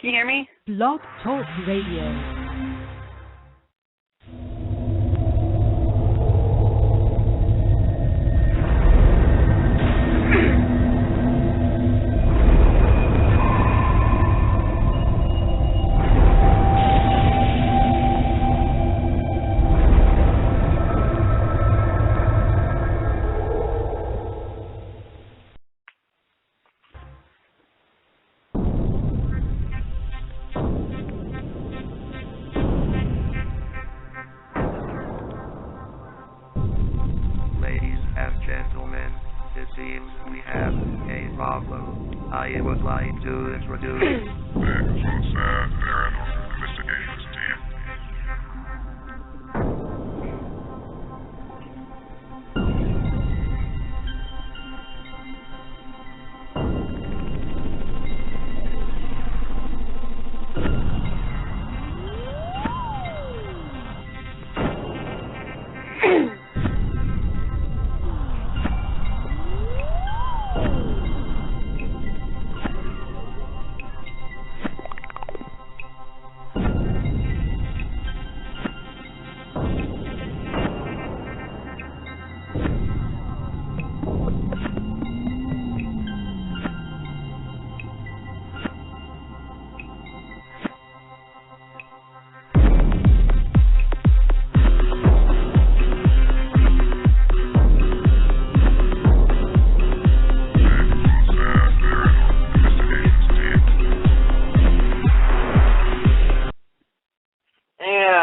Can you hear me? Blog Talk Radio.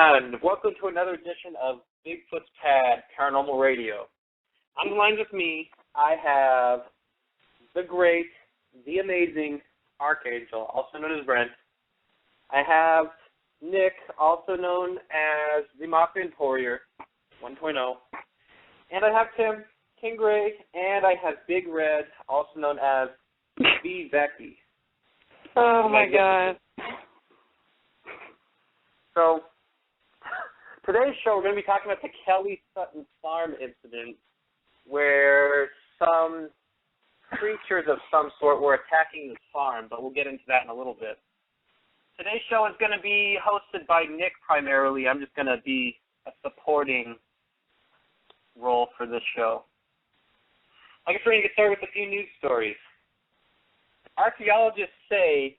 Bigfoots Pad Paranormal Team. Welcome to another edition of Bigfoots Pad Paranormal Radio. On the line with me, I have the great, the amazing Archangel, also known as Brent. I have Nick, also known as the Mafia Emporier 1.0. And I have Tim, King Gray, and I have Big Red, also known as B. Becky. Oh, my God. So, today's show, we're going to be talking about the Kelly Sutton Farm incident where some creatures of some sort were attacking the farm, but we'll get into that in a little bit. Today's show is going to be hosted by Nick primarily. I'm just going to be a supporting role for this show. I guess we're going to get started with a few news stories. Archaeologists say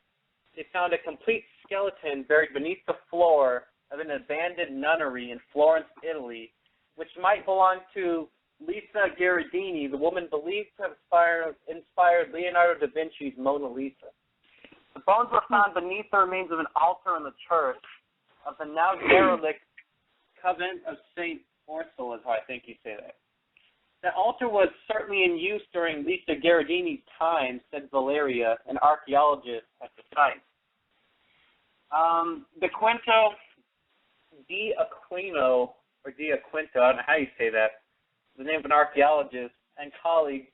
they found a complete skeleton buried beneath the floor of an abandoned nunnery in Florence, Italy, which might belong to Lisa Gherardini, the woman believed to have inspired Leonardo da Vinci's Mona Lisa. The bones were found beneath the remains of an altar in the church of the now derelict Convent of St. Ursula, is how I think you say that. The altar was certainly in use during Lisa Gherardini's time, said Valeria, an archaeologist at the site. The Quinto D'Aquino, or D'Aquinto, I don't know how you say that, the name of an archaeologist and colleague,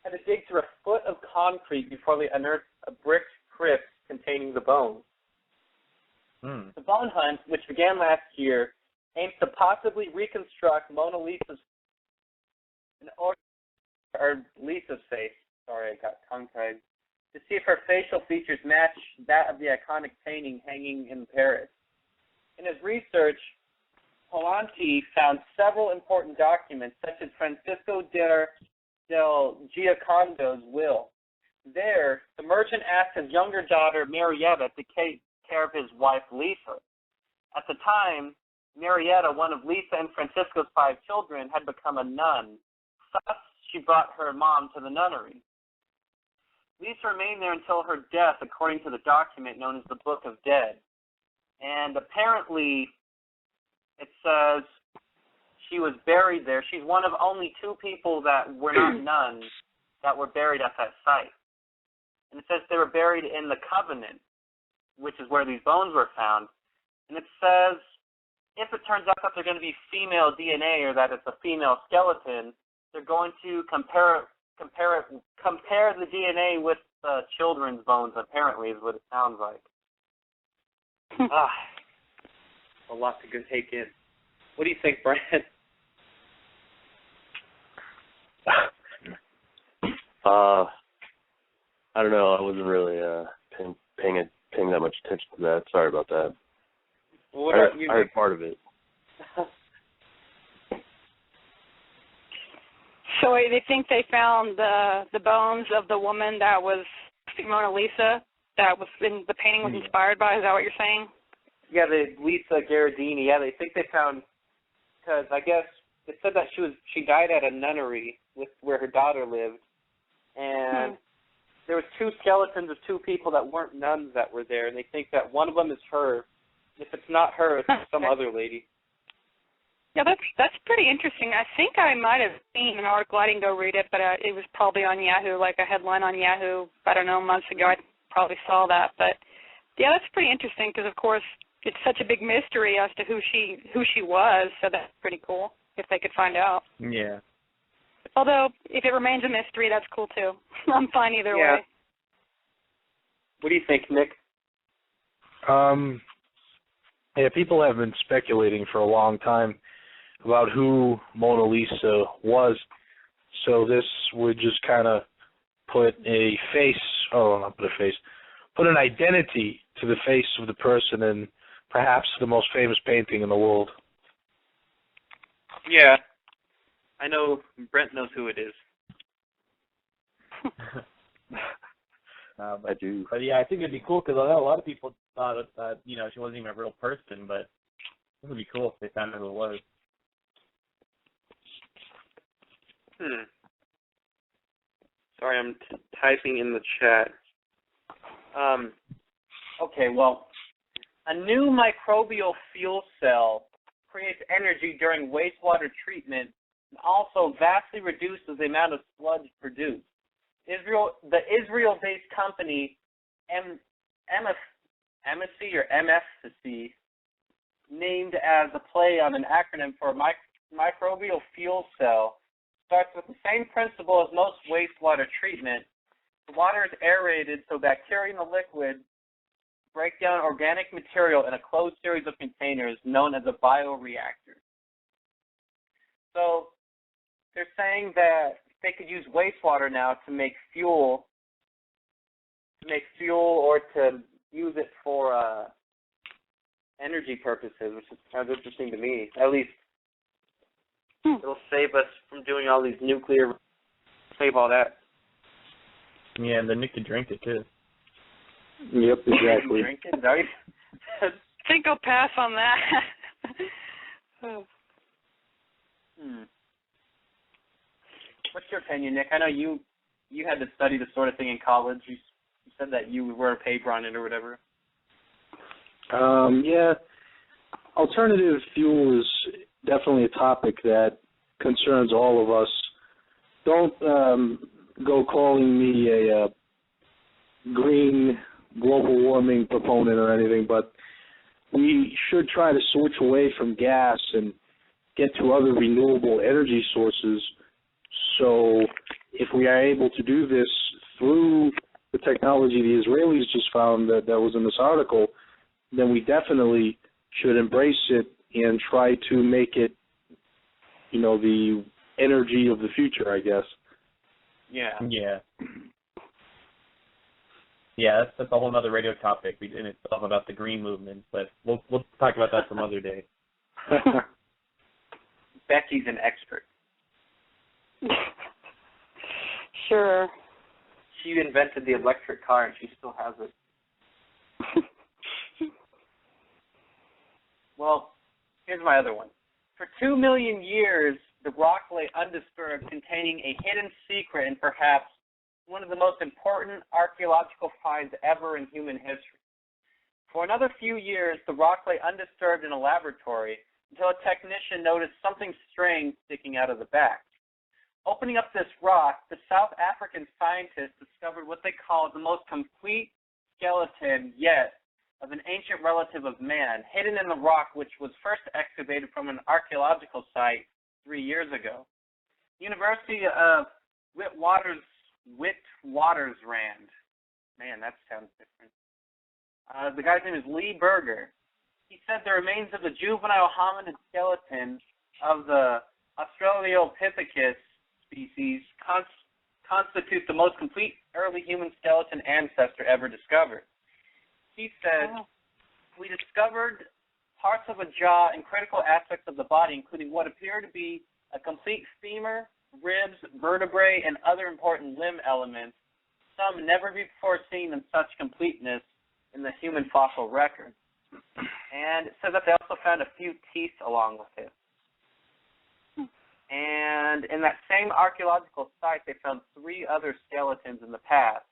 had to dig through a foot of concrete before they unearthed a brick crypt containing the bones. The bone hunt, which began last year, aims to possibly reconstruct Mona Lisa's or Lisa's face. Sorry, I got tongue-tied. To see if her facial features match that of the iconic painting hanging in Paris. In his research, Palanti found several important documents, such as Francisco del Giocondo's will. There, the merchant asked his younger daughter, Marietta, to take care of his wife, Lisa. At the time, Marietta, one of Lisa and Francisco's 5 children, had become a nun. Thus, she brought her mom to the nunnery. Lisa remained there until her death, according to the document known as the Book of Dead. And apparently, it says she was buried there. She's one of only 2 people that were not nuns that were buried at that site. And it says they were buried in the Covenant, which is where these bones were found. And it says if it turns out that they're going to be female DNA or that it's a female skeleton, they're going to compare the DNA with the children's bones, apparently, is what it sounds like. A lot to go take in. What do you think, Brent? I don't know. I wasn't really paying paying that much attention to that. Sorry about that. Well, what about you? I heard part of it. So they think they found the bones of the woman that was Mona Lisa, that was the painting was inspired by. Is that what you're saying? Yeah, the Lisa Gherardini. Yeah, they think they found, because I guess it said that she died at a nunnery where her daughter lived, and there was 2 skeletons of 2 people that weren't nuns that were there, and they think that one of them is her. If it's not her, it's some other lady. Yeah, that's pretty interesting. I think I might have seen an article. I didn't go read it, but it was probably on Yahoo, like a headline on Yahoo, I don't know, months ago. I probably saw that. But, yeah, that's pretty interesting because, of course, it's such a big mystery as to who she was, so that's pretty cool if they could find out. Yeah. Although, if it remains a mystery, that's cool, too. I'm fine either way. What do you think, Nick? Yeah, people have been speculating for a long time about who Mona Lisa was, so this would just kind of put put an identity to the face of the person in perhaps the most famous painting in the world. Yeah. I know Brent knows who it is. I do. But, yeah, I think it'd be cool because I know a lot of people thought that, she wasn't even a real person, but it would be cool if they found out who it was. Sorry, I'm typing in the chat. Okay, well, a new microbial fuel cell creates energy during wastewater treatment and also vastly reduces the amount of sludge produced. The Israel-based company MFC, named as a play on an acronym for microbial fuel cell, starts with the same principle as most wastewater treatment. The water is aerated so bacteria in the liquid break down organic material in a closed series of containers known as a bioreactor. So they're saying that they could use wastewater now to make fuel, or to use it for energy purposes, which is kind of interesting to me. At least it'll save us from doing all these save all that. Yeah, and then Nick could drink it, too. Yep, exactly. Drink it, right? I think I'll pass on that. What's your opinion, Nick? I know you had to study this sort of thing in college. You said that you were a paper on it or whatever. Yeah, alternative fuel is definitely a topic that concerns all of us. Don't go calling me a green global warming proponent or anything, but we should try to switch away from gas and get to other renewable energy sources. So if we are able to do this through the technology the Israelis just found that was in this article, then we definitely should embrace it and try to make it, the energy of the future, I guess. Yeah. Yeah. Yeah, that's a whole other radio topic in itself about the green movement, but we'll talk about that some other day. Becky's an expert. Sure. She invented the electric car, and she still has it. Well, here's my other one. For 2 million years, the rock lay undisturbed, containing a hidden secret and perhaps one of the most important archaeological finds ever in human history. For another few years, the rock lay undisturbed in a laboratory until a technician noticed something strange sticking out of the back. Opening up this rock, the South African scientists discovered what they called the most complete skeleton yet of an ancient relative of man, hidden in the rock, which was first excavated from an archaeological site 3 years ago. University of Witwatersrand. Man, that sounds different. The guy's name is Lee Berger. He said the remains of the juvenile hominid skeleton of the Australopithecus species constitute the most complete early human skeleton ancestor ever discovered. He said, we discovered parts of a jaw and critical aspects of the body, including what appear to be a complete femur, ribs, vertebrae, and other important limb elements, some never before seen in such completeness in the human fossil record. And it says that they also found a few teeth along with it. And in that same archaeological site, they found 3 other skeletons in the past.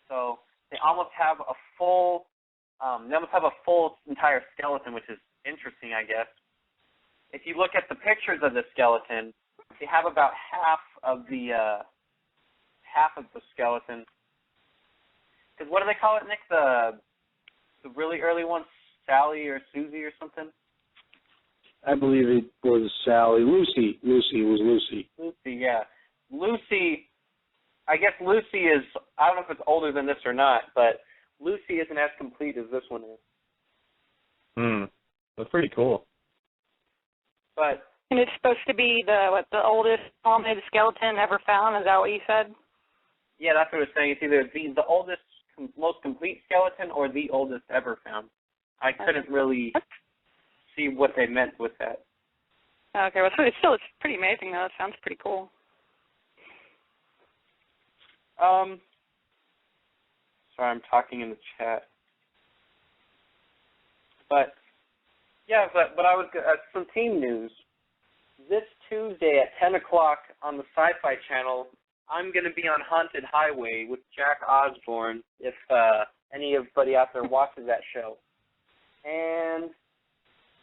So they almost have a full entire skeleton, which is interesting, I guess. If you look at the pictures of the skeleton, they have about half of the skeleton. Because what do they call it, Nick? The really early one, Sally or Susie or something? I believe it was Sally. Lucy. It was Lucy. Lucy, yeah. Lucy, I guess Lucy is, I don't know if it's older than this or not, but Lucy isn't as complete as this one is. That's pretty cool. But and it's supposed to be the oldest hominid skeleton ever found. Is that what you said? Yeah, that's what I was saying. It's either the oldest, most complete skeleton or the oldest ever found. I couldn't really see what they meant with that. Okay, well, it's pretty amazing, though. It sounds pretty cool. Sorry, I'm talking in the chat. But I was some team news. This Tuesday at 10 o'clock on the Sci-Fi Channel, I'm going to be on Haunted Highway with Jack Osborne, if anybody out there watches that show. And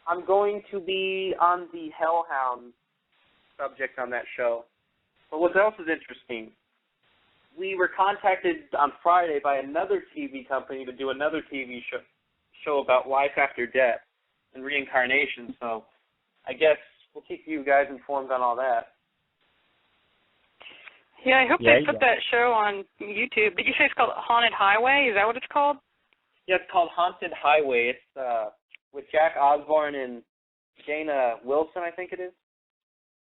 I'm going to be on the Hellhound subject on that show. But what else is interesting, we were contacted on Friday by another TV company to do another TV show about life after death and reincarnation. So I guess we'll keep you guys informed on all that. Yeah, I hope they put that show on YouTube. Did you say it's called Haunted Highway? Is that what it's called? Yeah, it's called Haunted Highway. It's with Jack Osborne and Dana Wilson, I think it is.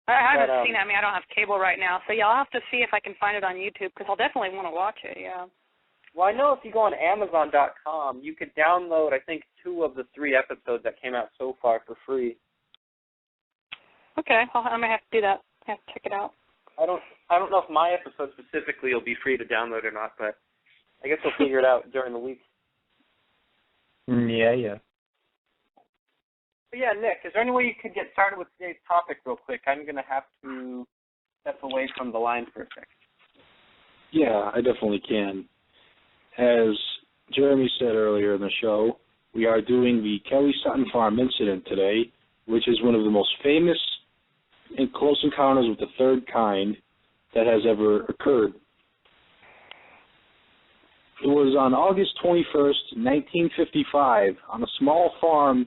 I haven't seen it. I mean, I don't have cable right now. So, yeah, I'll have to see if I can find it on YouTube because I'll definitely want to watch it, yeah. Well, I know if you go on Amazon.com, you could download, I think, 2 of the 3 episodes that came out so far for free. Okay, well, I might have to do that. I have to check it out. I don't know if my episode specifically will be free to download or not, but I guess we'll figure it out during the week. Yeah. But yeah, Nick, is there any way you could get started with today's topic real quick? I'm going to have to step away from the line for a second. Yeah, I definitely can. As Jeremy said earlier in the show, we are doing the Kelly Sutton Farm incident today, which is one of the most famous and close encounters with the third kind that has ever occurred. It was on August 21st, 1955, on a small farm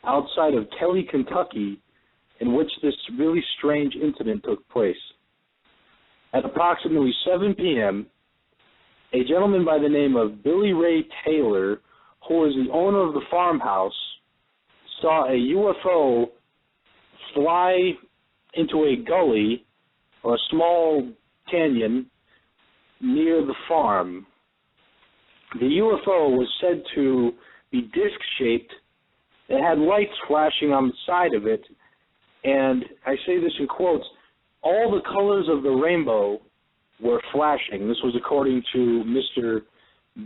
outside of Kelly, Kentucky, in which this really strange incident took place. At approximately 7 p.m., a gentleman by the name of Billy Ray Taylor, who was the owner of the farmhouse, saw a UFO fly into a gully or a small canyon near the farm. The UFO was said to be disc-shaped. It had lights flashing on the side of it, and I say this in quotes, all the colors of the rainbow were flashing. This was according to Mr.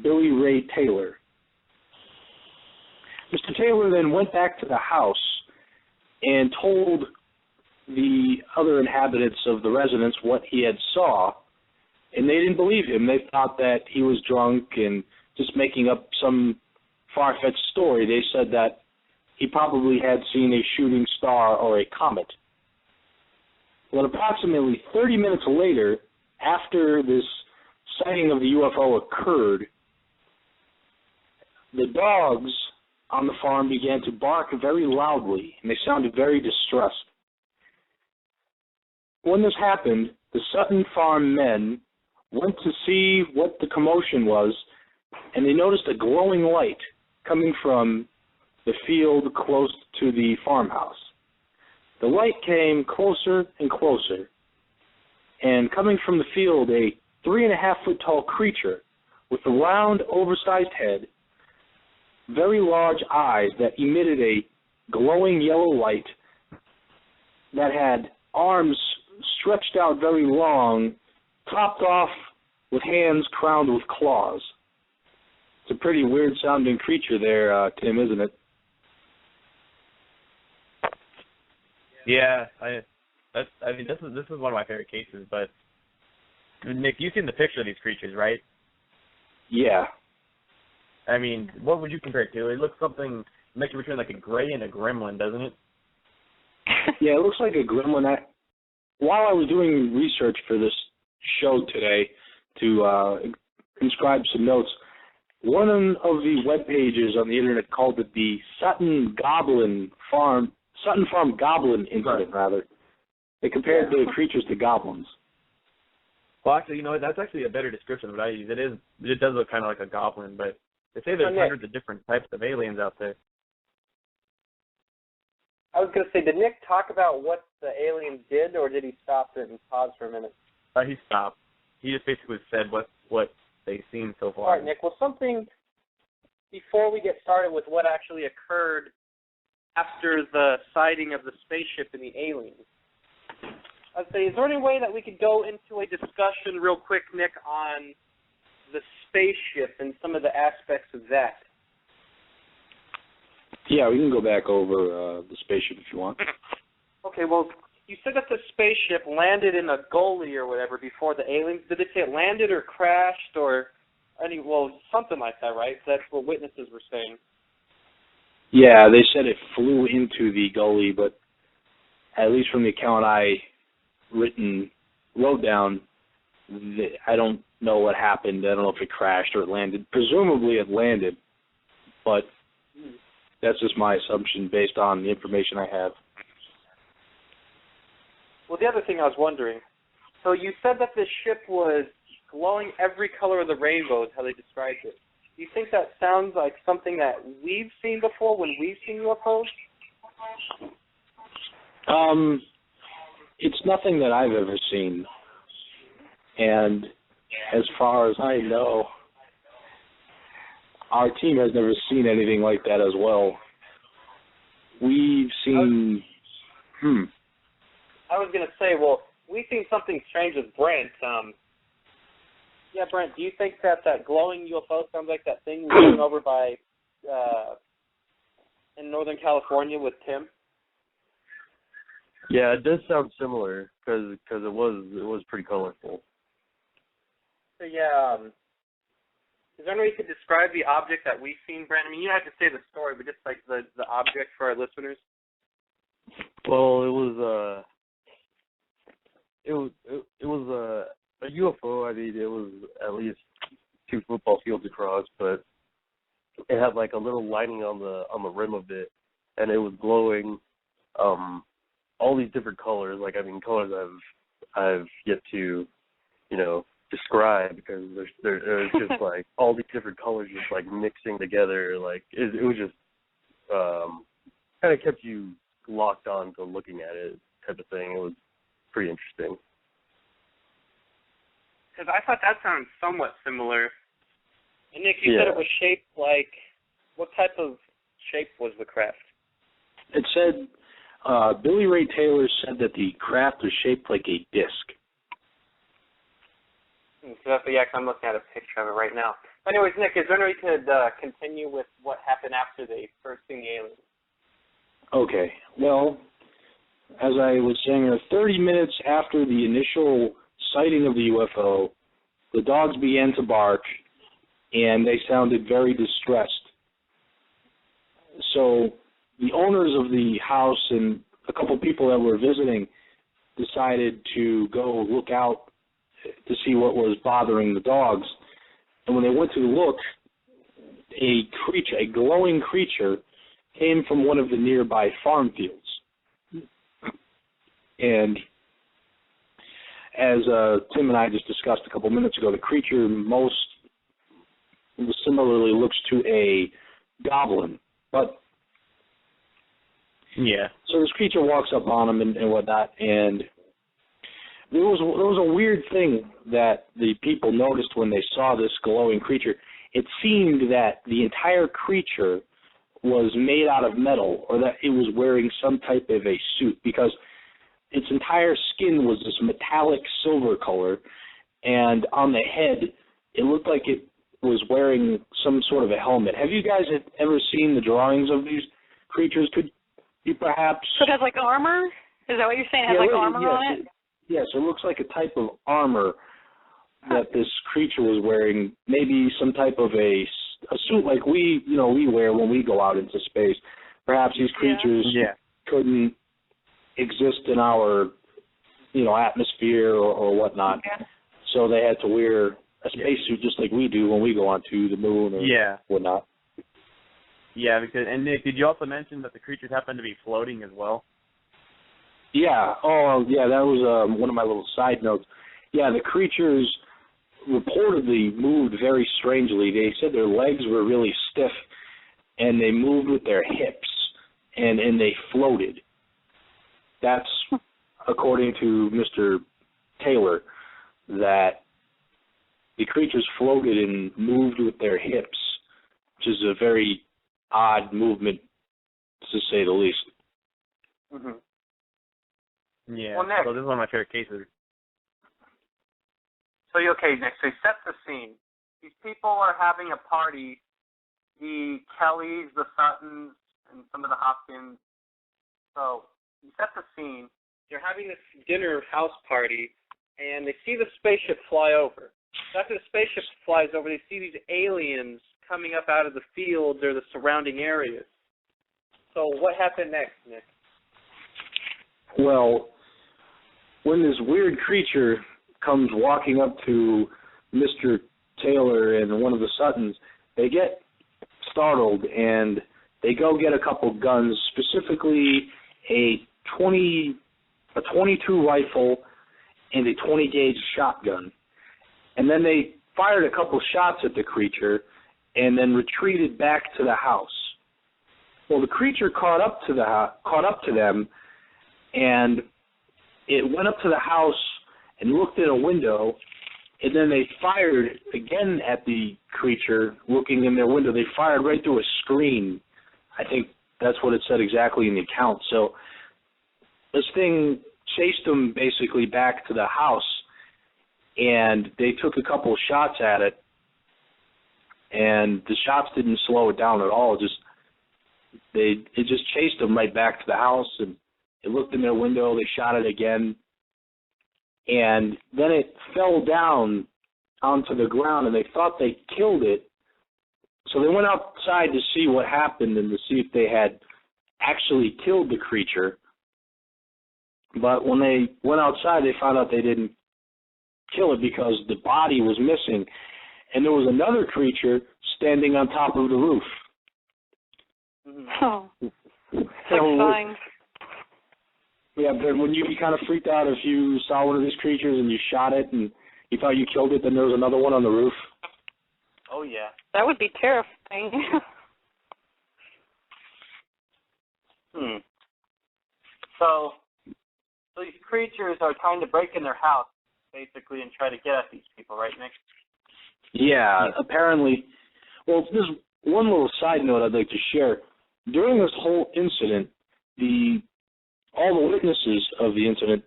Billy Ray Taylor. Mr. Taylor then went back to the house and told the other inhabitants of the residence what he had saw, and they didn't believe him. They thought that he was drunk and just making up some far-fetched story. They said that he probably had seen a shooting star or a comet. Well, approximately 30 minutes later, after this sighting of the UFO occurred, the dogs on the farm began to bark very loudly, and they sounded very distressed. When this happened, the Sutton Farm men went to see what the commotion was, and they noticed a glowing light coming from the field close to the farmhouse. The light came closer and closer, and coming from the field, a 3.5-foot tall creature with a round, oversized head, very large eyes that emitted a glowing yellow light that had arms stretched out very long, topped off with hands crowned with claws. It's a pretty weird-sounding creature there, Tim, isn't it? Yeah, this is one of my favorite cases. But Nick, you've seen the picture of these creatures, right? Yeah. I mean, what would you compare it to? It looks something mixed between like a gray and a gremlin, doesn't it? Yeah, it looks like a gremlin. While I was doing research for this show today to inscribe some notes, one of the web pages on the internet called it the Sutton Farm Goblin Incident, rather. They compared the creatures to goblins. Well, actually, you know, that's actually a better description of what I use. It does look kind of like a goblin, but they say there's hundreds of different types of aliens out there. I was going to say, did Nick talk about what the alien did, or did he stop it and pause for a minute? He stopped. He just basically said what they've seen so far. All right, Nick. Well, something before we get started with what actually occurred after the sighting of the spaceship and the aliens. I'd say, is there any way that we could go into a discussion real quick, Nick, on the spaceship and some of the aspects of that? Yeah, we can go back over the spaceship if you want. Okay, well, you said that the spaceship landed in a gully or whatever before the aliens. Did they say it landed or crashed or something like that, right? That's what witnesses were saying. Yeah, they said it flew into the gully, but at least from the account I wrote down, I don't know what happened. I don't know if it crashed or it landed. Presumably it landed, but that's just my assumption based on the information I have. Well, the other thing I was wondering, so you said that the ship was glowing every color of the rainbow is how they described it. Do you think that sounds like something that we've seen before when we've seen UFOs? It's nothing that I've ever seen. And as far as I know, our team has never seen anything like that as well. We've seen... I was going to say, well, we've seen something strange with Brent. Yeah, Brent, do you think that glowing UFO sounds like that thing we went over by in Northern California with Tim? Yeah, it does sound similar because it was pretty colorful. So yeah, is there any way you could describe the object that we've seen, Brent? I mean, you don't have to say the story, but just like the object for our listeners. Well, it was a UFO. I mean, it was at least 2 football fields across, but it had like a little lining on the rim of it, and it was glowing all these different colors. Like, I mean, colors I've yet to, describe, because there's just like all these different colors just like mixing together. Like it was just kind of kept you locked on to looking at it type of thing. It was pretty interesting. Because I thought that sounded somewhat similar. And Nick, you said it was shaped like, what type of shape was the craft? It said, Billy Ray Taylor said that the craft was shaped like a disc. I'm looking at a picture of it right now. Anyways, Nick, is there any way you could continue with what happened after they first seen the aliens? Okay. Well, as I was saying, 30 minutes after the initial sighting of the UFO, the dogs began to bark, and they sounded very distressed. So the owners of the house and a couple people that were visiting decided to go look out to see what was bothering the dogs. And when they went to look, a glowing creature came from one of the nearby farm fields. And as Tim and I just discussed a couple minutes ago, the creature most similarly looks to a goblin. But yeah. So this creature walks up on him and whatnot, and there was a weird thing that the people noticed when they saw this glowing creature. It seemed that the entire creature was made out of metal or that it was wearing some type of a suit, because its entire skin was this metallic silver color, and on the head it looked like it was wearing some sort of a helmet. Have you guys ever seen the drawings of these creatures? Could you perhaps... So it has like armor? Is that what you're saying? It has like armor on it? Yes, it looks like a type of armor that this creature was wearing, maybe some type of a suit like we wear when we go out into space. Perhaps these creatures couldn't exist in our, atmosphere or whatnot. Yeah. So they had to wear a spacesuit just like we do when we go onto the moon or whatnot. Yeah, and Nick, did you also mention that the creatures happen to be floating as well? Yeah. Oh, yeah, that was one of my little side notes. Yeah, the creatures reportedly moved very strangely. They said their legs were really stiff, and they moved with their hips, and they floated. That's according to Mr. Taylor, that the creatures floated and moved with their hips, which is a very odd movement, to say the least. Mm-hmm. Yeah, well, Nick, so this is one of my favorite cases. So, okay, Nick, so set the scene. These people are having a party, the Kellys, the Suttons, and some of the Hopkins. So, you set the scene. They're having this dinner house party, and they see the spaceship fly over. So after the spaceship flies over, they see these aliens coming up out of the fields or the surrounding areas. So what happened next, Nick? Well, when this weird creature comes walking up to Mr. Taylor and one of the Suttons, they get startled and they go get a couple guns, specifically a 22 rifle and a 20-gauge shotgun. And then they fired a couple shots at the creature and then retreated back to the house. Well, the creature caught up to them, and it went up to the house and looked in a window, and then they fired again at the creature looking in their window. They fired right through a screen. I think that's what it said exactly in the account. So this thing chased them basically back to the house, and they took a couple shots at it, and the shots didn't slow it down at all. It just chased them right back to the house, and it looked in their window. They shot it again, and then it fell down onto the ground, and they thought they killed it. So they went outside to see what happened and to see if they had actually killed the creature. But when they went outside, they found out they didn't kill it because the body was missing, and there was another creature standing on top of the roof. Oh, terrifying. Yeah, but wouldn't you be kind of freaked out if you saw one of these creatures and you shot it and you thought you killed it, then there was another one on the roof? Oh, yeah. That would be terrifying. So these creatures are trying to break in their house, basically, and try to get at these people, right, Nick? Yeah, apparently. Well, there's one little side note I'd like to share. During this whole incident, all the witnesses of the incident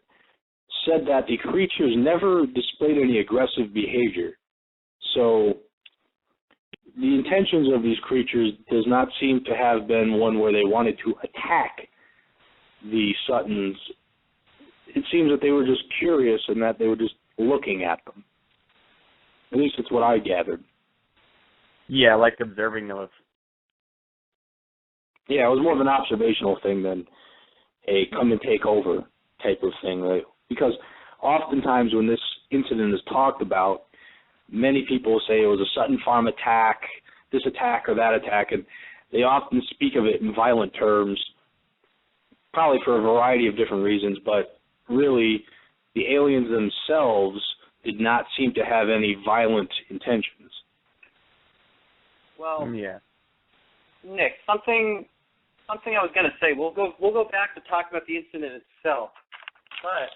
said that the creatures never displayed any aggressive behavior. So the intentions of these creatures does not seem to have been one where they wanted to attack the Suttons. It seems that they were just curious and that they were just looking at them. At least that's what I gathered. Yeah, like observing those. Yeah, it was more of an observational thing than a come and take over type of thing. Because oftentimes when this incident is talked about, many people say it was a Sutton Farm attack, this attack or that attack, and they often speak of it in violent terms, probably for a variety of different reasons, but really the aliens themselves did not seem to have any violent intentions. Well, yeah. Nick, something I was going to say. We'll go back to talk about the incident itself, but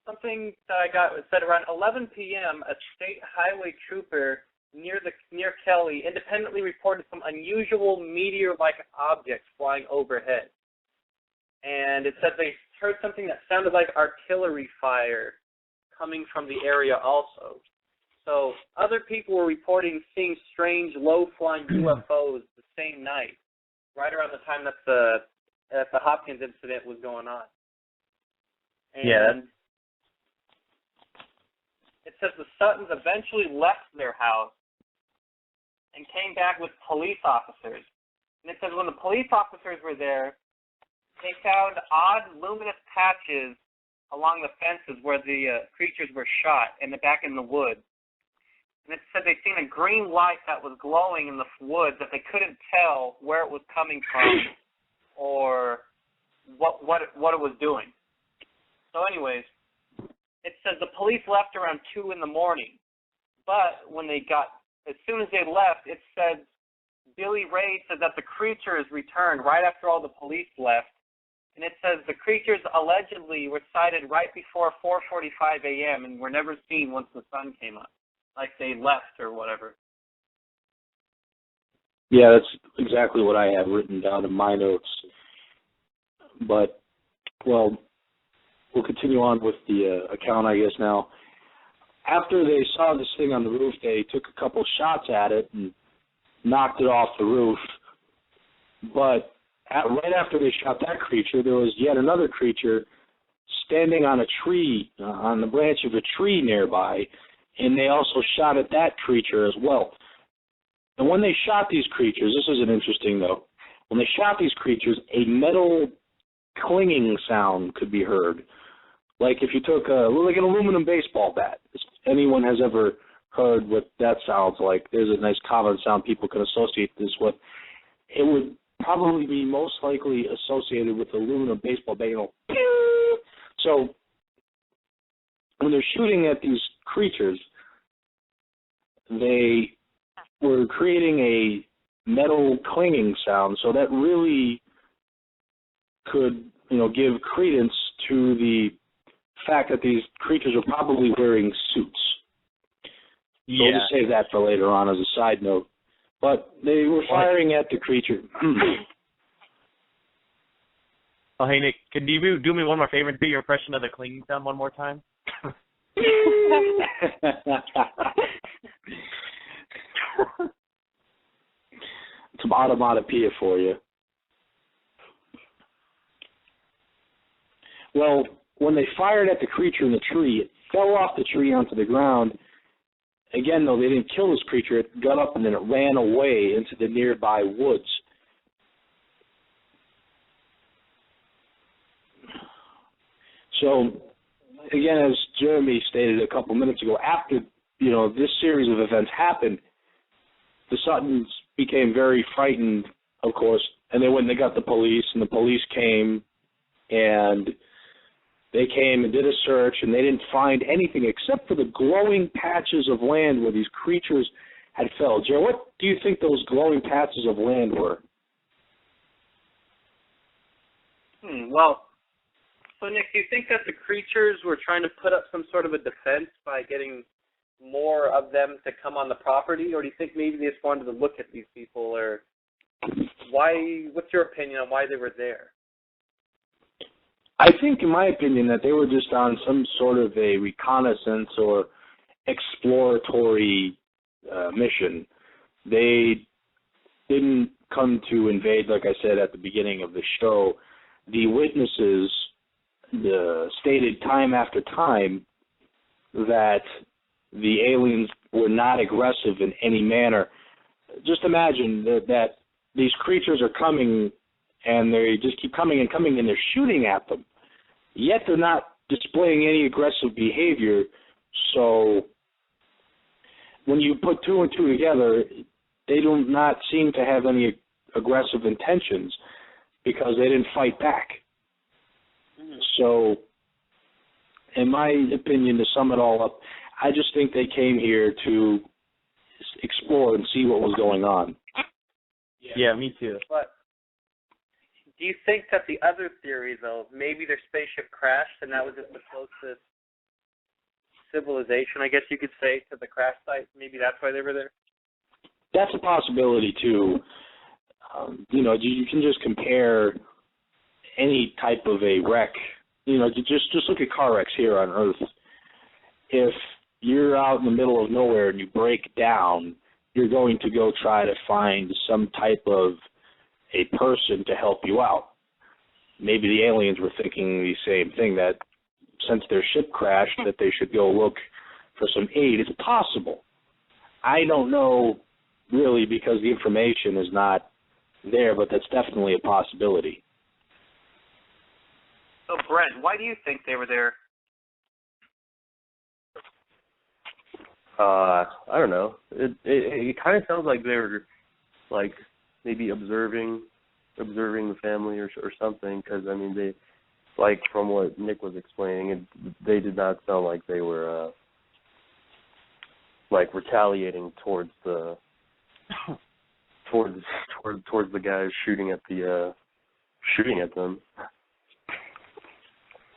something that I got said around 11 p.m. a state highway trooper near Kelly independently reported some unusual meteor-like objects flying overhead. And it said they heard something that sounded like artillery fire coming from the area also. So other people were reporting seeing strange low-flying UFOs the same night, right around the time that the Hopkins incident was going on. And it says the Suttons eventually left their house and came back with police officers. And it says when the police officers were there, they found odd luminous patches along the fences where the creatures were shot and back in the woods. And it said they seen a green light that was glowing in the woods that they couldn't tell where it was coming from or what it was doing. So anyways, it says the police left around 2 in the morning. But as soon as they left, it said Billy Ray said that the creatures returned right after all the police left. And it says the creatures allegedly were sighted right before 4:45 a.m. and were never seen once the sun came up, like they left or whatever. Yeah, that's exactly what I have written down in my notes. But, well, we'll continue on with the account, I guess, now. After they saw this thing on the roof, they took a couple shots at it and knocked it off the roof. But right after they shot that creature, there was yet another creature standing on a tree, on the branch of a tree nearby, and they also shot at that creature as well. And when they shot these creatures, this isn't interesting though, when they shot these creatures, a metal clinging sound could be heard. Like if you took like an aluminum baseball bat. If anyone has ever heard what that sounds like, there's a nice common sound people can associate this with. It would probably be most likely associated with the aluminum baseball bat. So when they're shooting at these creatures, they were creating a metal clinging sound, so that really could, give credence to the fact that these creatures are probably wearing suits. So we'll just save that for later on as a side note. But they were firing at the creature. Oh, hey, Nick, could you do me one more favor and do your impression of the clinging sound one more time? Some onomatopoeia for you. Well, when they fired at the creature in the tree, it fell off the tree onto the ground. Again, though, they didn't kill this creature. It got up and then it ran away into the nearby woods. So, again, as Jeremy stated a couple minutes ago, after, this series of events happened, the Suttons became very frightened, of course, and they went and they got the police, and the police came, and they came and did a search, and they didn't find anything except for the glowing patches of land where these creatures had fell. Joe, what do you think those glowing patches of land were? Well, so Nick, do you think that the creatures were trying to put up some sort of a defense by getting more of them to come on the property, or do you think maybe they just wanted to look at these people, or why? What's your opinion on why they were there? I think, in my opinion, that they were just on some sort of a reconnaissance or exploratory mission. They didn't come to invade, like I said at the beginning of the show. The witnesses stated time after time that the aliens were not aggressive in any manner. Just imagine that these creatures are coming, and they just keep coming and coming, and they're shooting at them. Yet they're not displaying any aggressive behavior. So when you put two and two together, they do not seem to have any aggressive intentions because they didn't fight back. So in my opinion, to sum it all up, I just think they came here to explore and see what was going on. Yeah, me too. But do you think that the other theory, though, maybe their spaceship crashed and that was just the closest civilization, I guess you could say, to the crash site? Maybe that's why they were there? that's a possibility too. You can just compare any type of a wreck. Just look at car wrecks here on Earth. If you're out in the middle of nowhere and you break down, you're going to go try to find some type of a person to help you out. Maybe the aliens were thinking the same thing, that since their ship crashed, that they should go look for some aid. It's possible. I don't know really because the information is not there, but that's definitely a possibility. So, Brent, why do you think they were there? I don't know. It kind of sounds like they were, like, maybe observing the family or something. Because I mean, they, like, from what Nick was explaining, they did not sound like they were like retaliating towards the towards the guys shooting at them.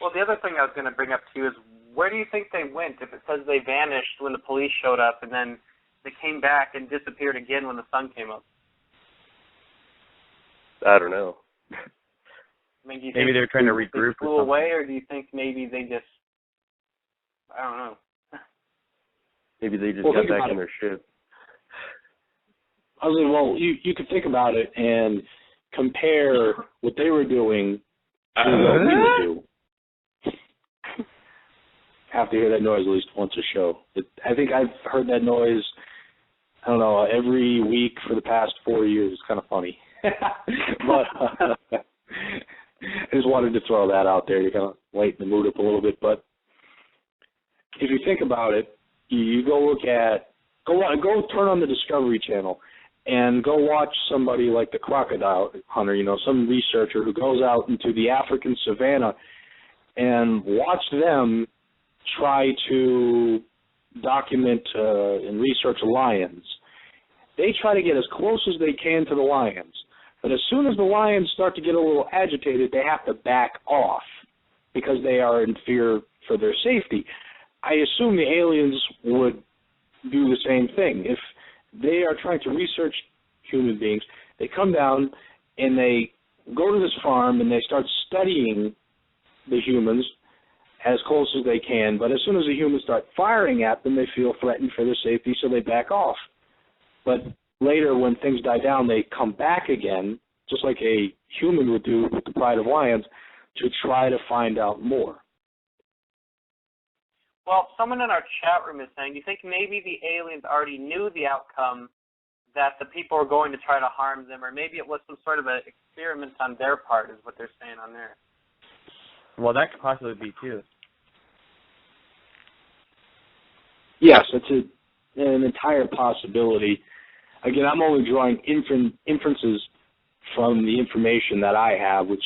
Well, the other thing I was going to bring up too is, where do you think they went? If it says they vanished when the police showed up and then they came back and disappeared again when the sun came up. I don't know. I mean, do you maybe think they're trying to regroup they flew away, or do you think maybe they just, I don't know. Maybe they just got back in their ship. I was like, well, you could think about it and compare what they were doing to what we would do. Have to hear that noise at least once a show. I think I've heard that noise, I don't know, every week for the past 4 years. It's kind of funny. But I just wanted to throw that out there to kind of lighten the mood up a little bit. But if you think about it, you go turn on the Discovery Channel and go watch somebody like the crocodile hunter, some researcher who goes out into the African savanna and watch them try to document and research lions. They try to get as close as they can to the lions. But as soon as the lions start to get a little agitated, they have to back off because they are in fear for their safety. I assume the aliens would do the same thing. If they are trying to research human beings, they come down and they go to this farm and they start studying the humans as close as they can, but as soon as the humans start firing at them, they feel threatened for their safety, so they back off. But later, when things die down, they come back again, just like a human would do with the Pride of Lions, to try to find out more. Well, someone in our chat room is saying, do you think maybe the aliens already knew the outcome, that the people were going to try to harm them, or maybe it was some sort of an experiment on their part, is what they're saying on there? Well, that could possibly be too. Yes, it's an entire possibility. Again, I'm only drawing inferences from the information that I have, which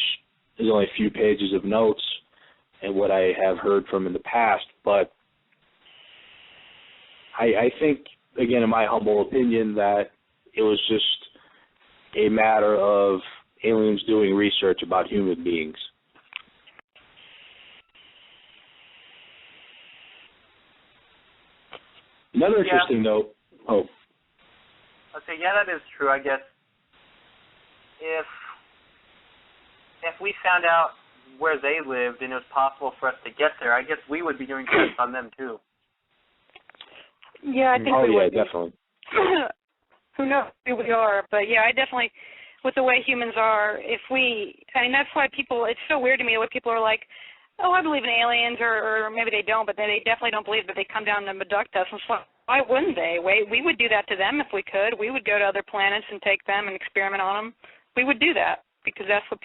is only a few pages of notes and what I have heard from in the past. But I think, again, in my humble opinion, that it was just a matter of aliens doing research about human beings. Another interesting note. Oh. Okay, yeah, that is true. I guess if we found out where they lived and it was possible for us to get there, I guess we would be doing tests on them too. Yeah, I think we would. Yeah, definitely. Who knows who we are, but yeah, I definitely, with the way humans are, that's why it's so weird to me when people are like, oh, I believe in aliens, or maybe they don't, but they definitely don't believe that they come down and abduct us. And so why wouldn't they? We would do that to them if we could. We would go to other planets and take them and experiment on them. We would do that because that's what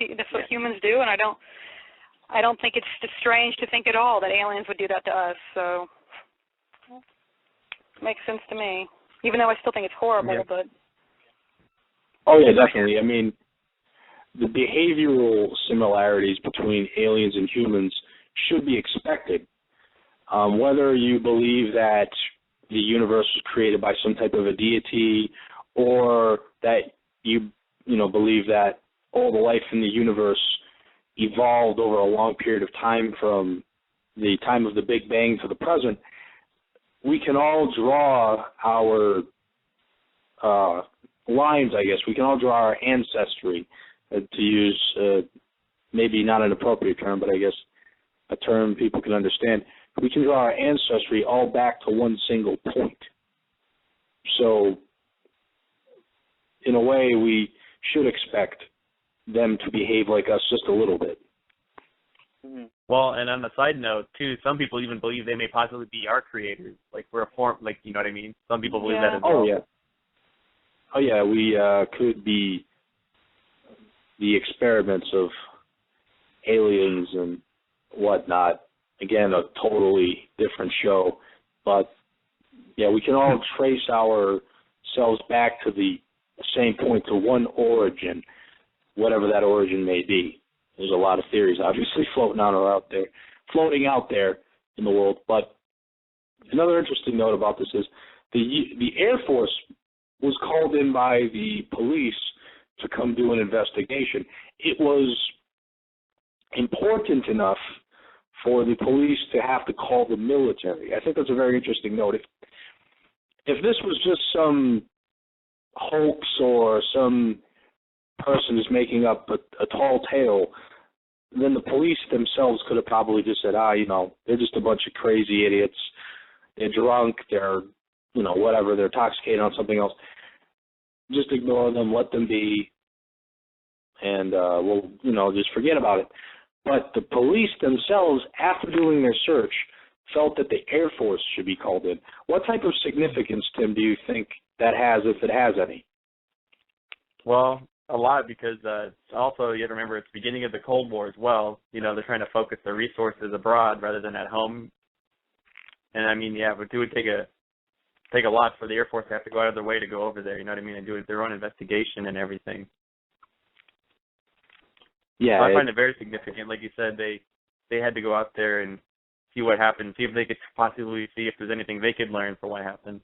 humans do, and I don't think it's strange to think at all that aliens would do that to us. So it makes sense to me, even though I still think it's horrible. Yeah. But oh yeah, definitely. I mean, the behavioral similarities between aliens and humans should be expected. Whether you believe that the universe was created by some type of a deity, or that you believe that all the life in the universe evolved over a long period of time from the time of the Big Bang to the present, we can all draw our lines, I guess. We can all draw our ancestry, to use maybe not an appropriate term, but I guess a term people can understand. We can draw our ancestry all back to one single point. So, in a way, we should expect them to behave like us just a little bit. Mm-hmm. Well, and on the side note, too, some people even believe they may possibly be our creators. Like, we're a form, like, you know what I mean? Some people believe that as well. Oh, yeah, we could be the experiments of aliens and whatnot. Again, a totally different show. But, yeah, we can all trace ourselves back to the same point, to one origin, whatever that origin may be. There's a lot of theories, obviously, floating out there in the world. But another interesting note about this is the Air Force was called in by the police to come do an investigation. It was important enough for the police to have to call the military. I think that's a very interesting note. If this was just some hoax or some person is making up a tall tale, then the police themselves could have probably just said, they're just a bunch of crazy idiots. They're drunk. They're, whatever. They're intoxicated on something else. Just ignore them. Let them be. And we'll, just forget about it. But the police themselves, after doing their search, felt that the Air Force should be called in. What type of significance, Tim, do you think that has, if it has any? Well, a lot, because also you have to remember it's the beginning of the Cold War as well. They're trying to focus their resources abroad rather than at home. And I mean, yeah, it would take a lot for the Air Force to have to go out of their way to go over there, you know what I mean, and do their own investigation and everything. Yeah, so I find it very significant. Like you said, they had to go out there and see what happened, see if they could possibly see if there's anything they could learn from what happened.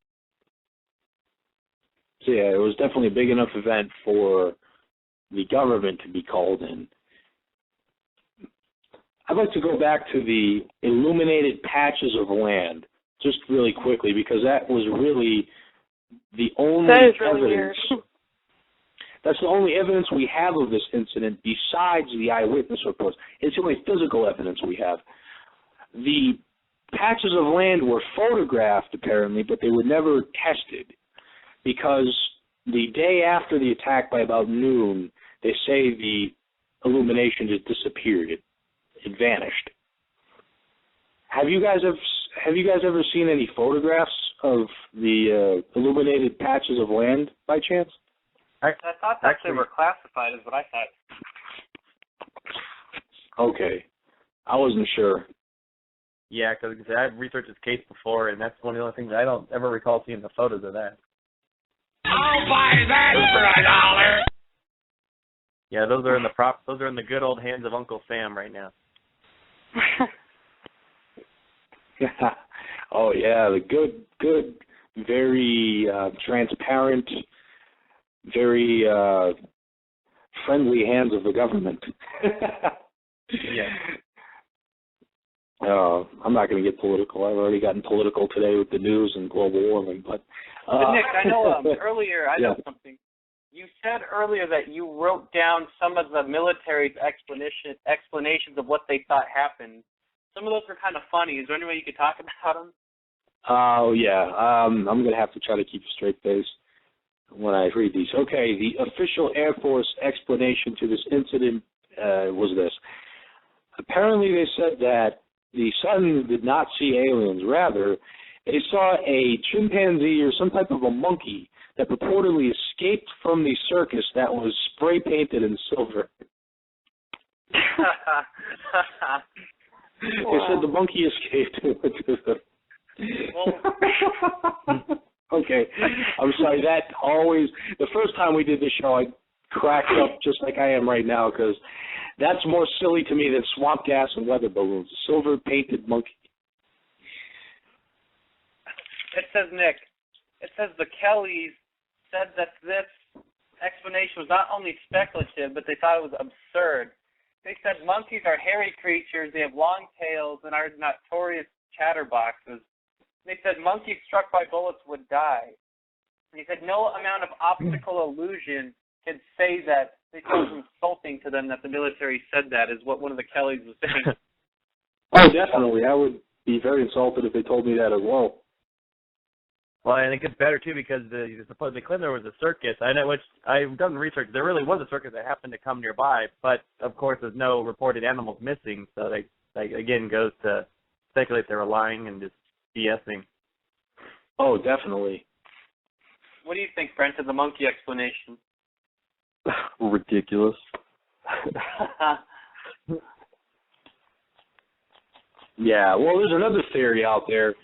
So yeah, it was definitely a big enough event for the government to be called in. I'd like to go back to the illuminated patches of land just really quickly, because that was really the only evidence. That's the only evidence we have of this incident besides the eyewitness reports. It's the only physical evidence we have. The patches of land were photographed, apparently, but they were never tested, because the day after the attack, by about noon, they say the illumination just disappeared. It vanished. Have you guys ever seen any photographs of the illuminated patches of land by chance? I thought that they were classified, is what I thought. Okay. I wasn't sure. Yeah, because I've researched this case before, and that's one of the only things I don't ever recall seeing the photos of that. I'll buy that for $1. Yeah, those are in the good old hands of Uncle Sam right now. Oh yeah, the good, very transparent, very friendly hands of the government. Yeah. I'm not going to get political. I've already gotten political today with the news and global warming. But Nick, I know earlier. I know something. You said earlier that you wrote down some of the military's explanations of what they thought happened. Some of those were kind of funny. Is there any way you could talk about them? Oh, yeah. I'm going to have to try to keep a straight face when I read these. Okay, the official Air Force explanation to this incident was this. Apparently they said that the Sutton did not see aliens. Rather, they saw a chimpanzee or some type of a monkey that purportedly escaped from the circus that was spray painted in silver. They said the monkey escaped. Okay, I'm sorry. That always, the first time we did this show, I cracked up just like I am right now, because that's more silly to me than swamp gas and weather balloons. Silver painted monkey. It says, Nick, it says the Kellys said that this explanation was not only speculative, but they thought it was absurd. They said monkeys are hairy creatures, they have long tails, and are notorious chatterboxes. They said monkeys struck by bullets would die. And he said no amount of optical illusion could say that. It was insulting to them that the military said that, is what one of the Kellys was saying. Oh, definitely. I would be very insulted if they told me that as well. Well, and it gets better, too, because they claim there was a circus. I know, which I've done research. There really was a circus that happened to come nearby, but, of course, there's no reported animals missing, so they again, goes to speculate they were lying and just BSing. Oh, definitely. What do you think, Brent, of the monkey explanation? Ridiculous. Yeah, well, there's another theory out there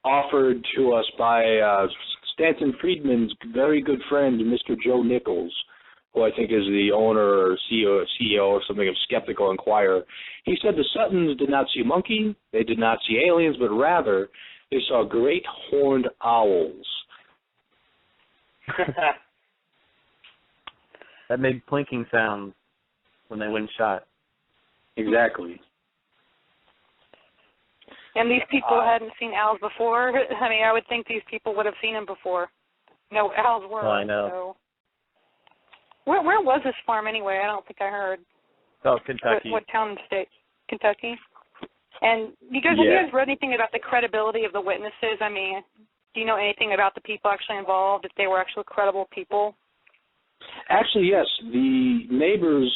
offered to us by Stanton Friedman's very good friend, Mr. Joe Nichols, who I think is the owner or CEO or something of Skeptical Inquirer. He said the Suttons did not see a monkey, they did not see aliens, but rather they saw great horned owls. That made plinking sounds when they went shot. Exactly. And these people hadn't seen owls before. I mean, I would think these people would have seen them before. No, owls were. Oh, I know. So. Where was this farm anyway? I don't think I heard. Oh, Kentucky. What town and state? Kentucky. And have you guys read anything about the credibility of the witnesses? I mean, do you know anything about the people actually involved, if they were actually credible people? Actually, yes. The neighbors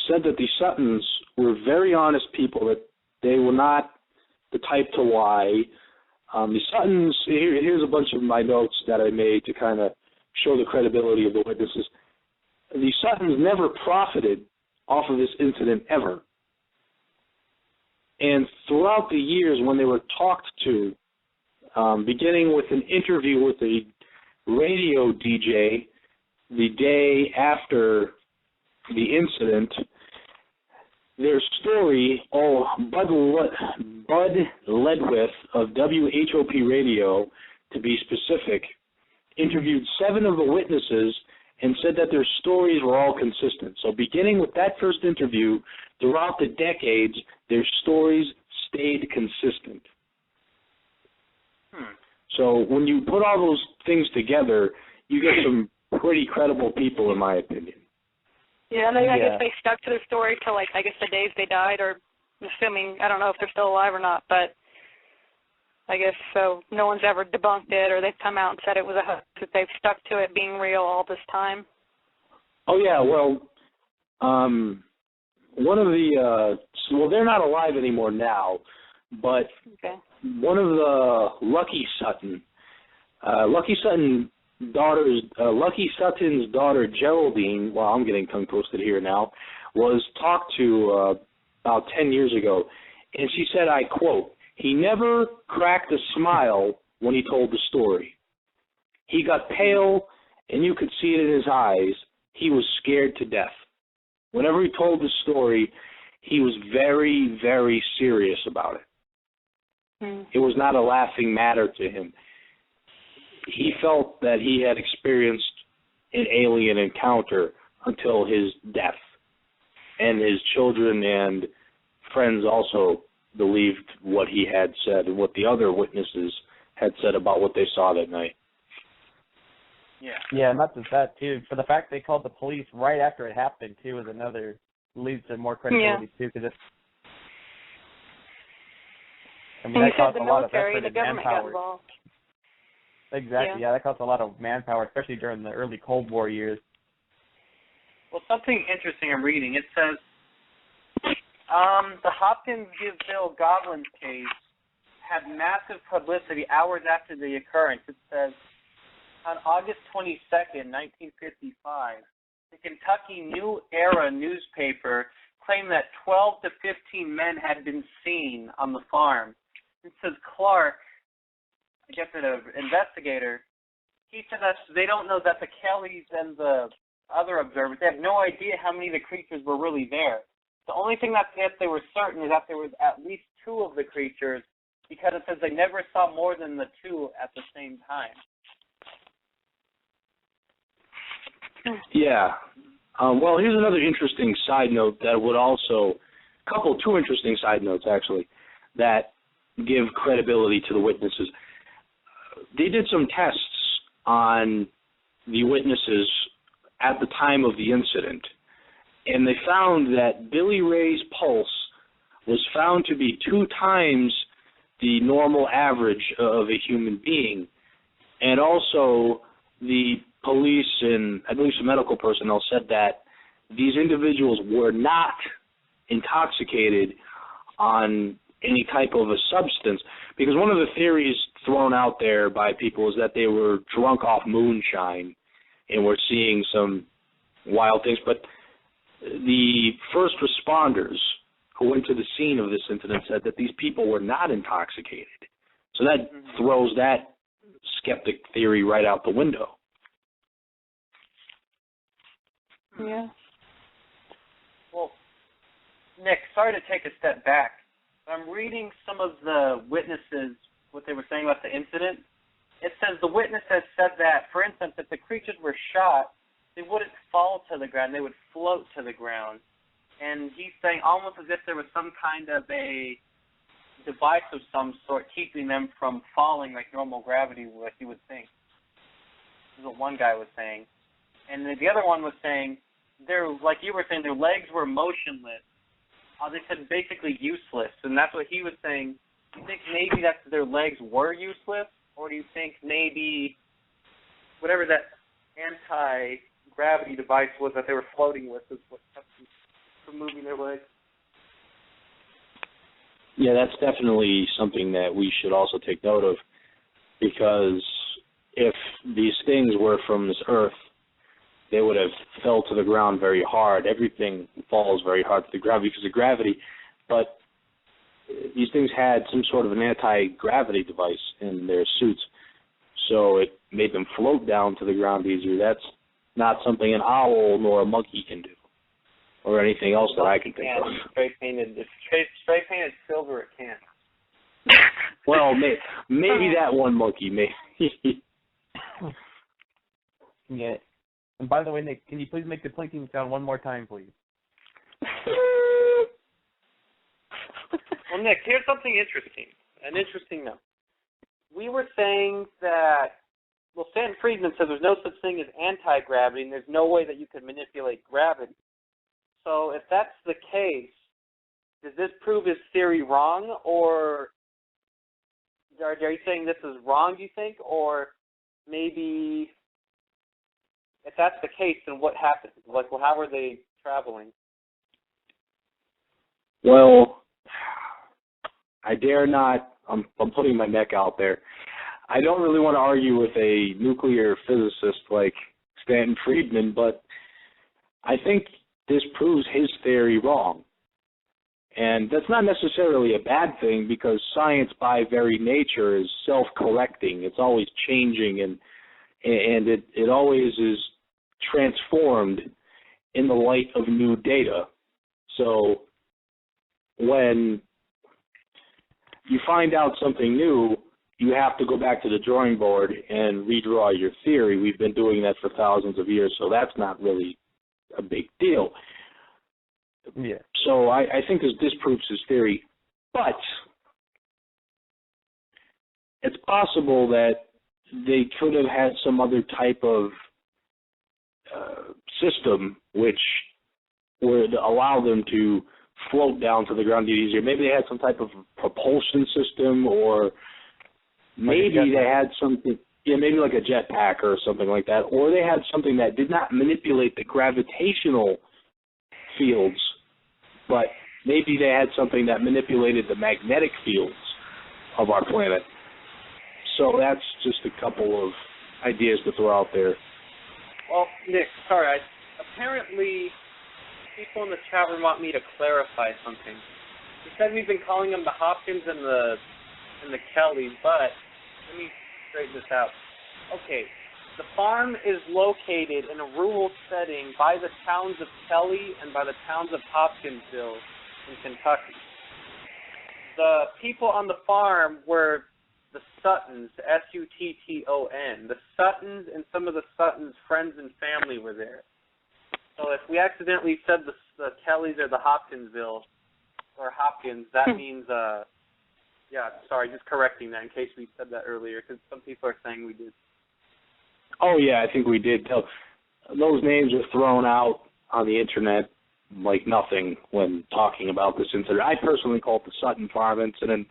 said that the Suttons were very honest people, that they were not the type to lie. The Suttons, here's a bunch of my notes that I made to kind of show the credibility of the witnesses. The Suttons never profited off of this incident ever. And throughout the years when they were talked to, beginning with an interview with a radio DJ the day after the incident, their story, Bud Ledwith of WHOP Radio, to be specific, interviewed 7 of the witnesses and said that their stories were all consistent. So beginning with that first interview, throughout the decades, their stories stayed consistent. So when you put all those things together, you get some pretty credible people, in my opinion. Yeah, and I guess they stuck to their story till, the days they died, or assuming, I don't know if they're still alive or not, but I guess so. No one's ever debunked it, or they've come out and said it was a hoax, that they've stuck to it being real all this time. Oh, yeah, well, one of the, they're not alive anymore now, but one of the Lucky Sutton's daughter, Geraldine, well, I'm getting tongue-twisted here now, was talked to about 10 years ago, and she said, I quote, "He never cracked a smile when he told the story. He got pale, and you could see it in his eyes. He was scared to death. Whenever he told the story, he was very, very serious about it. It was not a laughing matter to him. He felt that he had experienced an alien encounter until his death. And his children and friends also believed what he had said and what the other witnesses had said about what they saw that night." Yeah, not just that, too. For the fact they called the police right after it happened, too, is another, leads to more credibility, too, because it's, I mean, that costs a lot of effort and manpower. Exactly, that costs a lot of manpower, especially during the early Cold War years. Well, something interesting I'm reading. It says, the Hopkinsville Goblins case had massive publicity hours after the occurrence. It says, on August 22nd, 1955, the Kentucky New Era newspaper claimed that 12 to 15 men had been seen on the farm. It says Clark, I guess an investigator, he said that they don't know that the Kellys and the other observers, they have no idea how many of the creatures were really there. The only thing that they were certain is that there was at least 2 of the creatures, because it says they never saw more than the 2 at the same time. Yeah. Well, here's another interesting side note that would also, 2 interesting side notes, actually, that give credibility to the witnesses. they did some tests on the witnesses at the time of the incident, and they found that Billy Ray's pulse was found to be 2 times the normal average of a human being. And also, the police and I believe some medical personnel said that these individuals were not intoxicated on any type of a substance, because one of the theories thrown out there by people is that they were drunk off moonshine and were seeing some wild things. But the first responders who went to the scene of this incident said that these people were not intoxicated. So that throws that skeptic theory right out the window. Yeah. Well, Nick, sorry to take a step back. I'm reading some of the witnesses, what they were saying about the incident. It says the witness has said that, for instance, if the creatures were shot, they wouldn't fall to the ground, they would float to the ground. And he's saying almost as if there was some kind of a device of some sort keeping them from falling like normal gravity would, you would think. This is what one guy was saying. And the other one was saying, like you were saying, their legs were motionless. They said basically useless, and that's what he was saying. Do you think maybe that their legs were useless, or do you think maybe whatever that anti-gravity device was that they were floating with is what kept them from moving their legs? Yeah, that's definitely something that we should also take note of, because if these things were from this earth, they would have fell to the ground very hard. Everything falls very hard to the ground because of gravity. But these things had some sort of an anti-gravity device in their suits, so it made them float down to the ground easier. That's not something an owl nor a monkey can do, or anything else that I can think of. Spray painted silver, it can. Well, maybe that one monkey, maybe. Yeah. And by the way, Nick, can you please make the clinking sound one more time, please? Well, Nick, here's something interesting. An interesting note. We were saying that, well, Stanton Friedman said there's no such thing as anti-gravity, and there's no way that you could manipulate gravity. So if that's the case, does this prove his theory wrong, or are you saying this is wrong, do you think? Or maybe if that's the case, then what happened? Like, well, how were they traveling? Well, I dare not. I'm putting my neck out there. I don't really want to argue with a nuclear physicist like Stanton Friedman, but I think this proves his theory wrong. And that's not necessarily a bad thing, because science by very nature is self-correcting. It's always changing, and it always is transformed in the light of new data. So when you find out something new, you have to go back to the drawing board and redraw your theory. We've been doing that for thousands of years, so that's not really a big deal. Yeah. So I think this disproves his theory. But it's possible that they could have had some other type of system which would allow them to float down to the ground easier. Maybe they had some type of propulsion system, or maybe they had something, maybe like a jetpack or something like that, or they had something that did not manipulate the gravitational fields, but maybe they had something that manipulated the magnetic fields of our planet. So that's just a couple of ideas to throw out there. Well, Nick, sorry. Apparently, people in the chat room want me to clarify something. You said we've been calling them the Hopkins and the Kellys, but let me straighten this out. Okay, the farm is located in a rural setting by the towns of Kelly and by the towns of Hopkinsville in Kentucky. The people on the farm were the Suttons, S-U-T-T-O-N. The Suttons and some of the Suttons' friends and family were there. So if we accidentally said the Kellys or the Hopkinsville or Hopkins, that means Yeah, sorry, just correcting that in case we said that earlier, because some people are saying we did. Oh, yeah, I think we did. Those names are thrown out on the Internet like nothing when talking about this incident. I personally call it the Sutton Farm incident.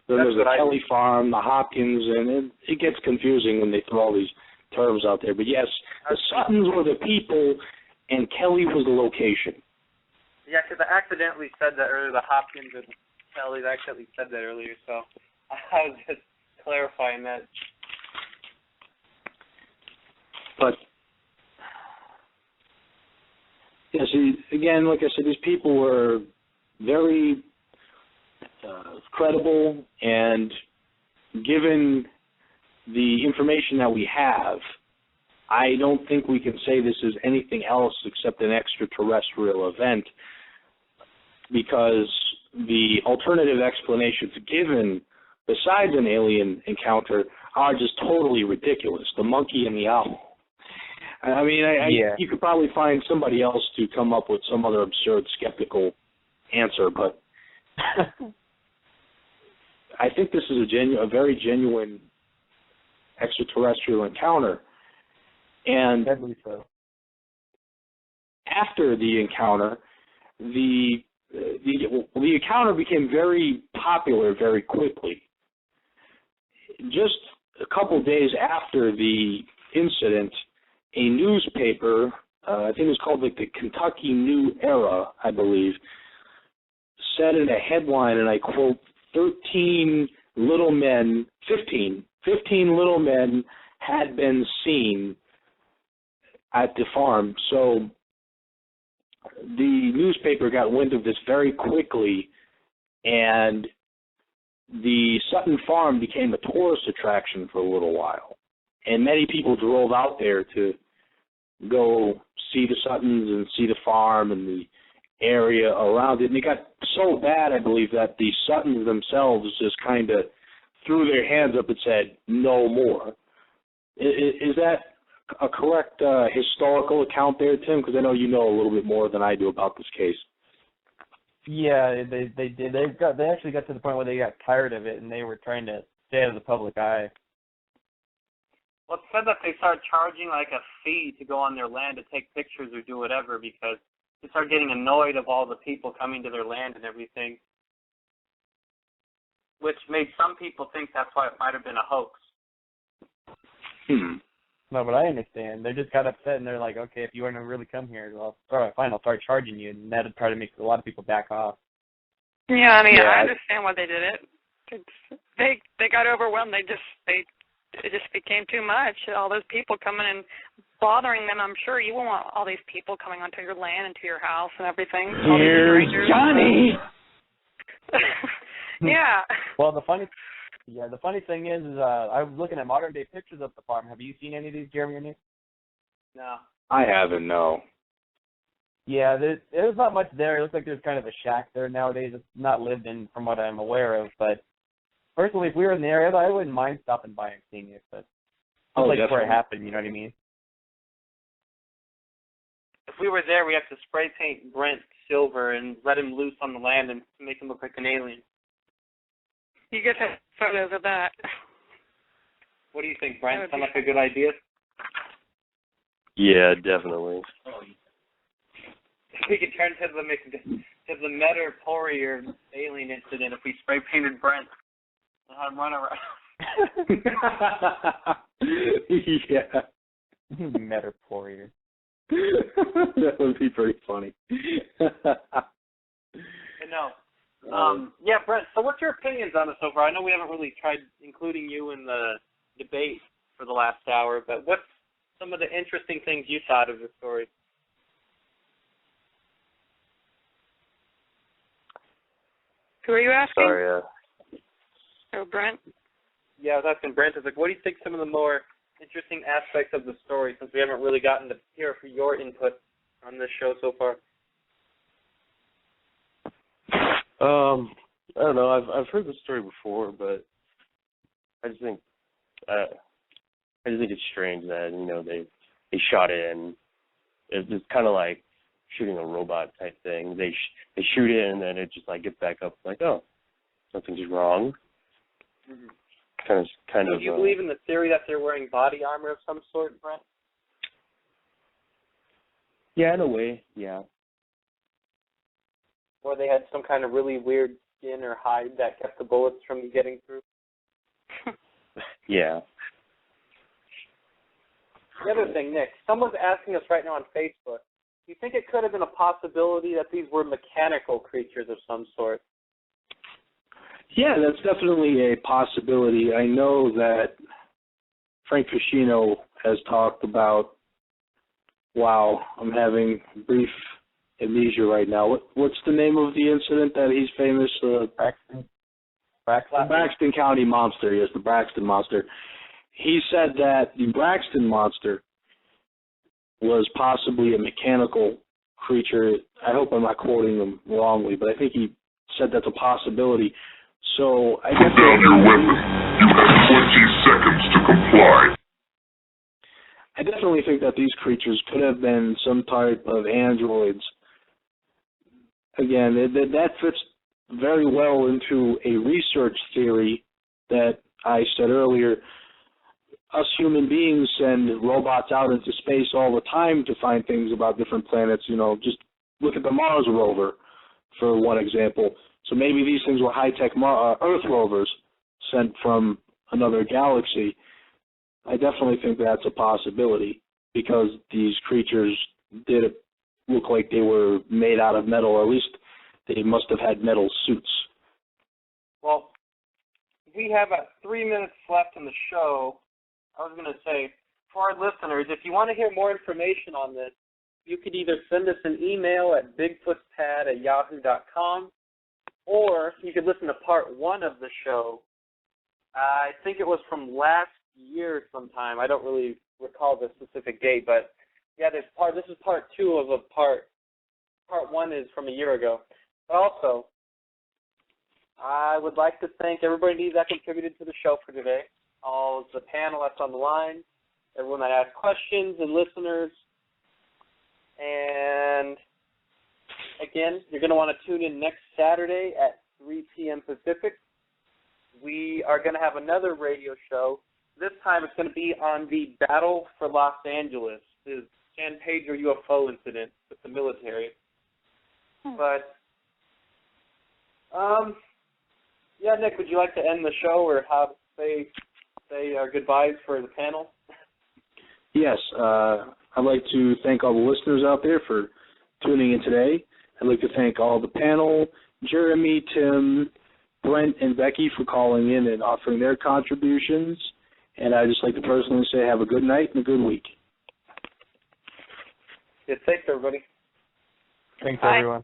Then there's the Kelly Farm, the Hopkins, and it gets confusing when they throw all these terms out there. But, yes, the Suttons were the people, and Kelly was the location. Yeah, because I accidentally said that earlier, the Hopkins and Kelly, I accidentally said that earlier, so I was just clarifying that. But, yeah, see, again, like I said, these people were very credible, and given the information that we have, I don't think we can say this is anything else except an extraterrestrial event, because the alternative explanations given besides an alien encounter are just totally ridiculous. The monkey and the owl. I mean, you could probably find somebody else to come up with some other absurd, skeptical answer, but I think this is a very genuine extraterrestrial encounter. And so. After the encounter, the encounter became very popular very quickly. Just a couple days after the incident, a newspaper, I think it was called like the Kentucky New Era, I believe, said in a headline, and I quote, 15 little men had been seen at the farm. So the newspaper got wind of this very quickly, and the Sutton Farm became a tourist attraction for a little while. And many people drove out there to go see the Suttons and see the farm and the area around it. And it got so bad, I believe, that the Suttons themselves just kind of threw their hands up and said, no more. Is that a correct historical account there, Tim? Because I know you know a little bit more than I do about this case. Yeah, they did. They actually got to the point where they got tired of it, and they were trying to stay out of the public eye. Well, it said that they started charging like a fee to go on their land to take pictures or do whatever because they started getting annoyed of all the people coming to their land and everything, which made some people think that's why it might have been a hoax. No, but I understand. They just got upset, and they're like, okay, if you want to really come here, well, all right, fine, I'll start charging you, and that would try to make a lot of people back off. Yeah, I mean, I understand why they did it. They got overwhelmed. It just became too much. All those people coming and bothering them. I'm sure you won't want all these people coming onto your land and to your house and everything. Here's Johnny. Yeah. Well, the funny thing is I was looking at modern day pictures of the farm. Have you seen any of these, Jeremy or Nick? No. I haven't, no. Yeah, there's not much there. It looks like there's kind of a shack there nowadays. It's not lived in from what I'm aware of, but personally, if we were in the area, I wouldn't mind stopping by and seeing it, but like before it happened, you know what I mean? If we were there, we have to spray paint Brent silver and let him loose on the land and make him look like an alien. You get photos of that. What do you think, Brent? Sound like a good idea? Yeah, definitely. We could turn to the Metter-Porier alien incident if we spray painted Brent and had him run around. Yeah. Metter-Porier. That would be pretty funny. Yeah, Brent, so what's your opinions on it so far? I know we haven't really tried including you in the debate for the last hour, but what's some of the interesting things you thought of the story? Who are you asking? Sorry, Oh, Brent? Yeah, I was asking Brent, what do you think some of the more interesting aspects of the story, since we haven't really gotten to hear for your input on this show so far? I don't know. I've heard the story before, but I just think it's strange that they shot it, and it's kind of like shooting a robot type thing. They shoot it, and then it just like gets back up, like, oh, something's wrong. Mm-hmm. Kind of. Do you believe in the theory that they're wearing body armor of some sort, Brent? Yeah, in a way, yeah. Or they had some kind of really weird skin or hide that kept the bullets from getting through? Yeah. The other thing, Nick, someone's asking us right now on Facebook, do you think it could have been a possibility that these were mechanical creatures of some sort? Yeah, that's definitely a possibility. I know that Frank Cascino has talked about, wow, I'm having brief amnesia right now. What's the name of the incident that he's famous? Braxton County Monster, yes, the Braxton Monster. He said that the Braxton Monster was possibly a mechanical creature. I hope I'm not quoting him wrongly, but I think he said that's a possibility. So I guess found your weapon. You have 20 seconds to comply. I definitely think that these creatures could have been some type of androids. Again, that fits very well into a research theory that I said earlier. Us human beings send robots out into space all the time to find things about different planets. You know, just look at the Mars rover, for one example. So maybe these things were high-tech Earth rovers sent from another galaxy. I definitely think that's a possibility because these creatures did look like they were made out of metal, or at least they must have had metal suits. Well, we have about 3 minutes left in the show. I was going to say, for our listeners, if you want to hear more information on this, you could either send us an email at bigfootspad@yahoo.com, or you could listen to part 1 of the show. I think it was from last year sometime. I don't really recall the specific date, but yeah, this is part 2 of a part. Part 1 is from a year ago. But also, I would like to thank everybody that contributed to the show for today. All of the panel that's on the line, everyone that asked questions, and listeners. And again, you're going to want to tune in next Saturday at 3 p.m. Pacific. We are going to have another radio show. This time it's going to be on the Battle for Los Angeles, the San Pedro UFO incident with the military. But, yeah, Nick, would you like to end the show or have say our goodbyes for the panel? Yes, I'd like to thank all the listeners out there for tuning in today. I'd like to thank all the panel, Jeremy, Tim, Brent, and Becky for calling in and offering their contributions. And I'd just like to personally say have a good night and a good week. Yeah, thanks, everybody. Thanks, Bye. everyone.